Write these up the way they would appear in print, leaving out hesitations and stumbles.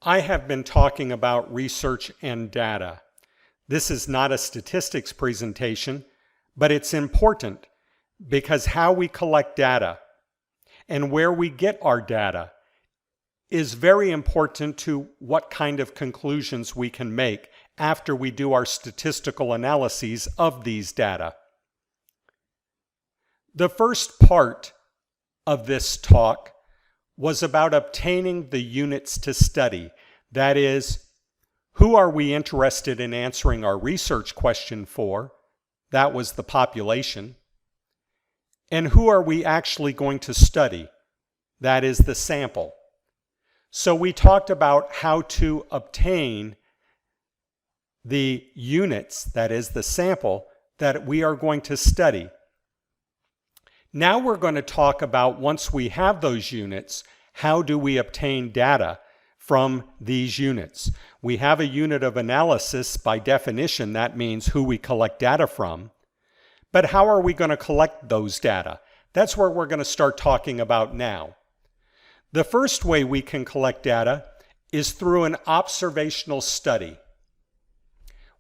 I have been talking about research and data. This is not a statistics presentation, but it's important because how we collect data and where we get our data is very important to what kind of conclusions we can make after we do our statistical analyses of these data. The first part of this talk was about obtaining the units to study. That is, who are we interested in answering our research question for? That was the population. And who are we actually going to study? That is the sample. So we talked about how to obtain the units, that is the sample, that we are going to study. Now we're going to talk about, once we have those units, how do we obtain data from these units? We have a unit of analysis. By definition, that means who we collect data from. But how are we going to collect those data? That's where we're going to start talking about now. The first way we can collect data is through an observational study.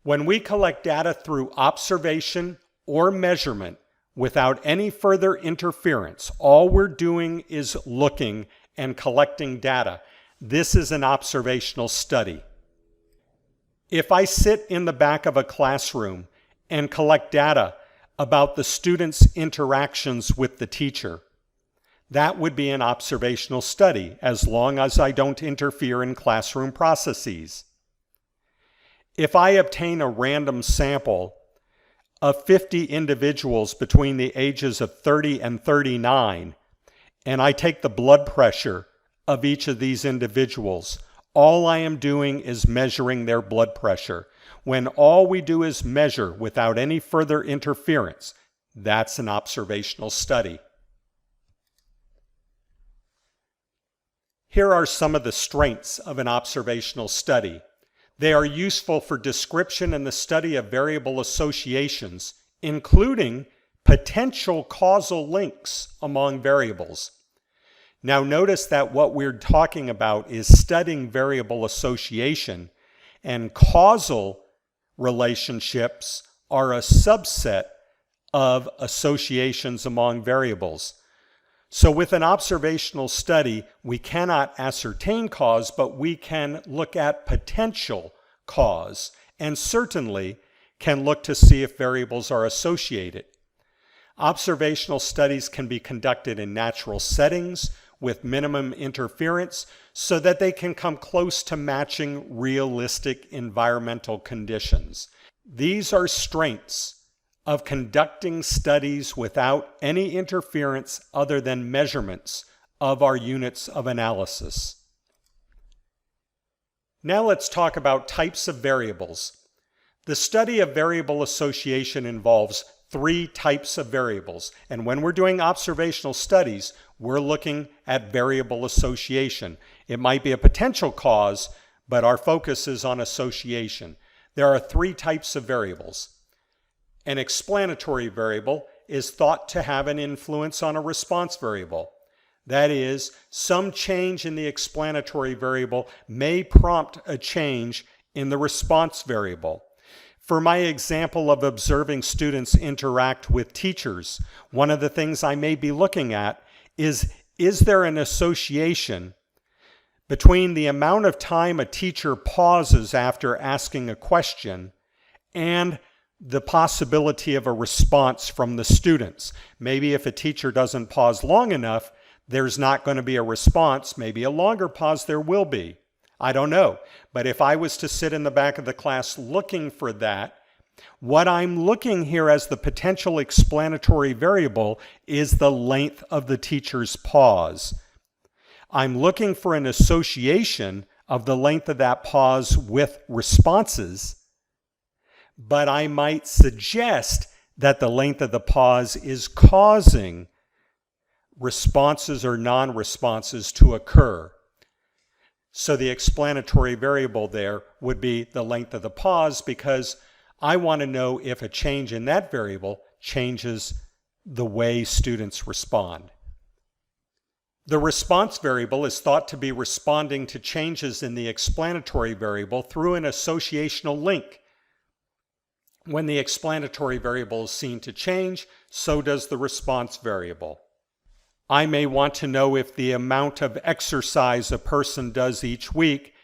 When we collect data through observation or measurement without any further interference, all we're doing is looking and collecting data. This is an observational study. If I sit in the back of a classroom and collect data about the students' interactions with the teacher, that would be an observational study, as long as I don't interfere in classroom processes. If I obtain a random sample of 50 individuals between the ages of 30 and 39, and I take the blood pressure of each of these individuals, all I am doing is measuring their blood pressure. When all we do is measure without any further interference, that's an observational study. Here are some of the strengths of an observational study. They are useful for description and the study of variable associations, including potential causal links among variables. Now notice that what we're talking about is studying variable association, and causal relationships are a subset of associations among variables. So with an observational study, we cannot ascertain cause, but we can look at potential cause, and certainly can look to see if variables are associated. Observational studies can be conducted in natural settings with minimum interference so that they can come close to matching realistic environmental conditions. These are strengths of conducting studies without any interference other than measurements of our units of analysis. Now let's talk about types of variables. The study of variable association involves 3 types of variables, and when we're doing observational studies, we're looking at variable association. It might be a potential cause, but our focus is on association. There are 3 types of variables. An explanatory variable is thought to have an influence on a response variable. That is, some change in the explanatory variable may prompt a change in the response variable. For my example of observing students interact with teachers, one of the things I may be looking at is there an association between the amount of time a teacher pauses after asking a question and the possibility of a response from the students. Maybe if a teacher doesn't pause long enough, there's not going to be a response. Maybe a longer pause there will be. I don't know. But if I was to sit in the back of the class looking for that, what I'm looking here as the potential explanatory variable is the length of the teacher's pause. I'm looking for an association of the length of that pause with responses, but I might suggest that the length of the pause is causing responses or non-responses to occur. So the explanatory variable there would be the length of the pause, because I want to know if a change in that variable changes the way students respond. The response variable is thought to be responding to changes in the explanatory variable through an associational link. When the explanatory variable is seen to change, so does the response variable. I may want to know if the amount of exercise a person does each week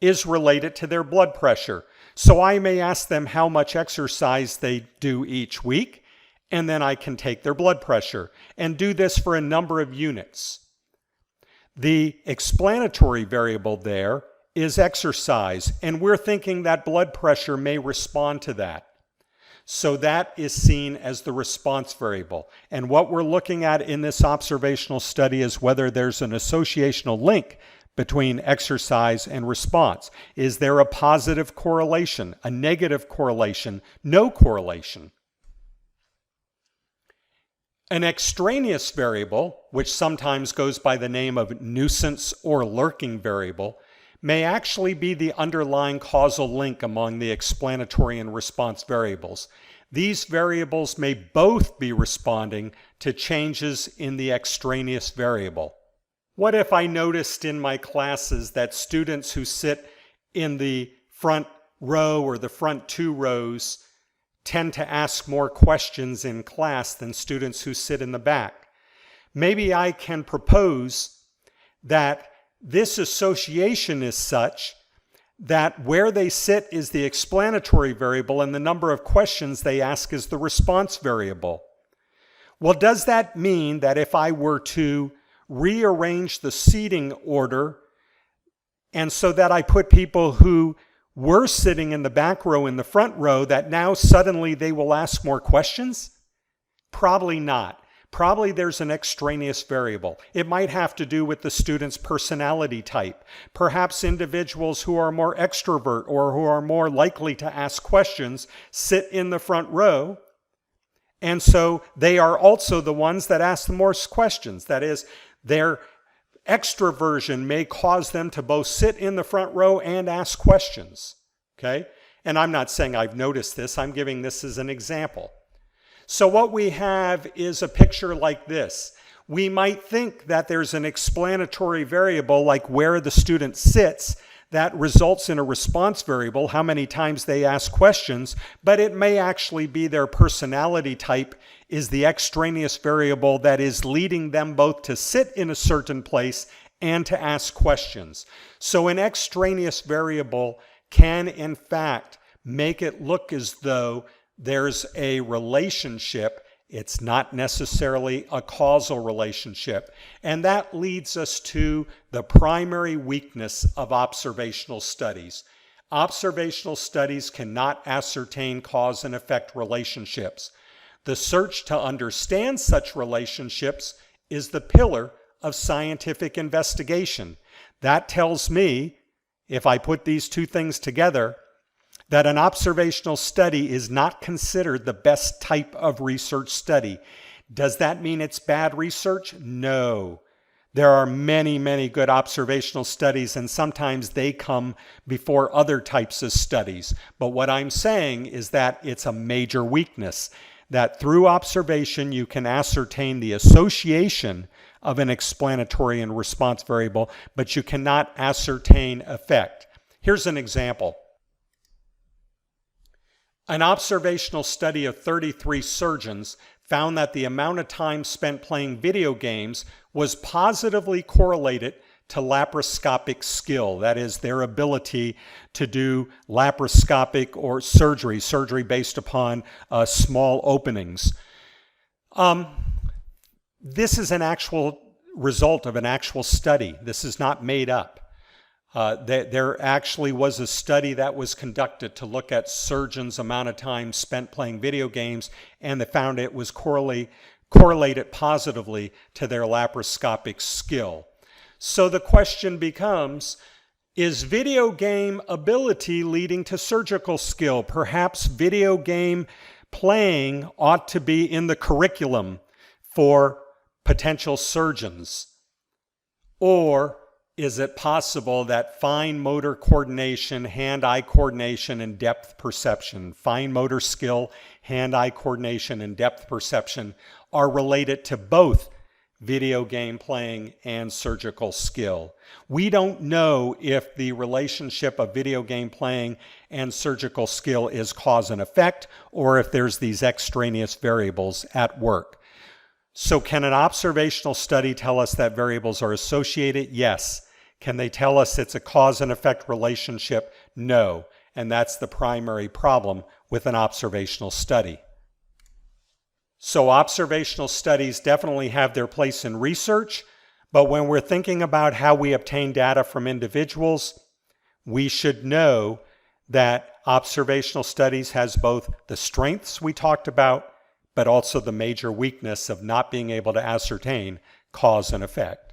is related to their blood pressure. So I may ask them how much exercise they do each week, and then I can take their blood pressure and do this for a number of units. The explanatory variable there is exercise, and we're thinking that blood pressure may respond to that. So that is seen as the response variable. And what we're looking at in this observational study is whether there's an associational link between exercise and response. Is there a positive correlation, a negative correlation, no correlation? An extraneous variable, which sometimes goes by the name of nuisance or lurking variable, may actually be the underlying causal link among the explanatory and response variables. These variables may both be responding to changes in the extraneous variable. What if I noticed in my classes that students who sit in the front row or the front 2 rows tend to ask more questions in class than students who sit in the back? Maybe I can propose that this association is such that where they sit is the explanatory variable and the number of questions they ask is the response variable. Well, does that mean that if I were to rearrange the seating order and so that I put people who were sitting in the back row in the front row, that now suddenly they will ask more questions? Probably not. Probably there's an extraneous variable. It might have to do with the student's personality type. Perhaps individuals who are more extrovert or who are more likely to ask questions sit in the front row, and so they are also the ones that ask the most questions. That is, their extroversion may cause them to both sit in the front row and ask questions. Okay? And I'm not saying I've noticed this. I'm giving this as an example. So what we have is a picture like this. We might think that there's an explanatory variable like where the student sits that results in a response variable, how many times they ask questions, but it may actually be their personality type is the extraneous variable that is leading them both to sit in a certain place and to ask questions. So an extraneous variable can in fact make it look as though there's a relationship. It's not necessarily a causal relationship. And that leads us to the primary weakness of observational studies. Observational studies cannot ascertain cause and effect relationships. The search to understand such relationships is the pillar of scientific investigation. That tells me, if I put these two things together, that an observational study is not considered the best type of research study. Does that mean it's bad research? No. There are many, many good observational studies, and sometimes they come before other types of studies. But what I'm saying is that it's a major weakness, that through observation you can ascertain the association of an explanatory and response variable, but you cannot ascertain effect. Here's an example. An observational study of 33 surgeons found that the amount of time spent playing video games was positively correlated to laparoscopic skill, that is, their ability to do laparoscopic or surgery based upon small openings. This is an actual result of an actual study. This is not made up. There actually was a study that was conducted to look at surgeons' amount of time spent playing video games, and they found it was correlated positively to their laparoscopic skill. So the question becomes, is video game ability leading to surgical skill? Perhaps video game playing ought to be in the curriculum for potential surgeons. Or is it possible that fine motor coordination, hand-eye coordination, and depth perception, fine motor skill, hand-eye coordination, and depth perception are related to both video game playing, and surgical skill. We don't know if the relationship of video game playing and surgical skill is cause and effect, or if there's these extraneous variables at work. So can an observational study tell us that variables are associated? Yes. Can they tell us it's a cause and effect relationship? No. And that's the primary problem with an observational study. So observational studies definitely have their place in research, but when we're thinking about how we obtain data from individuals, we should know that observational studies has both the strengths we talked about, but also the major weakness of not being able to ascertain cause and effect.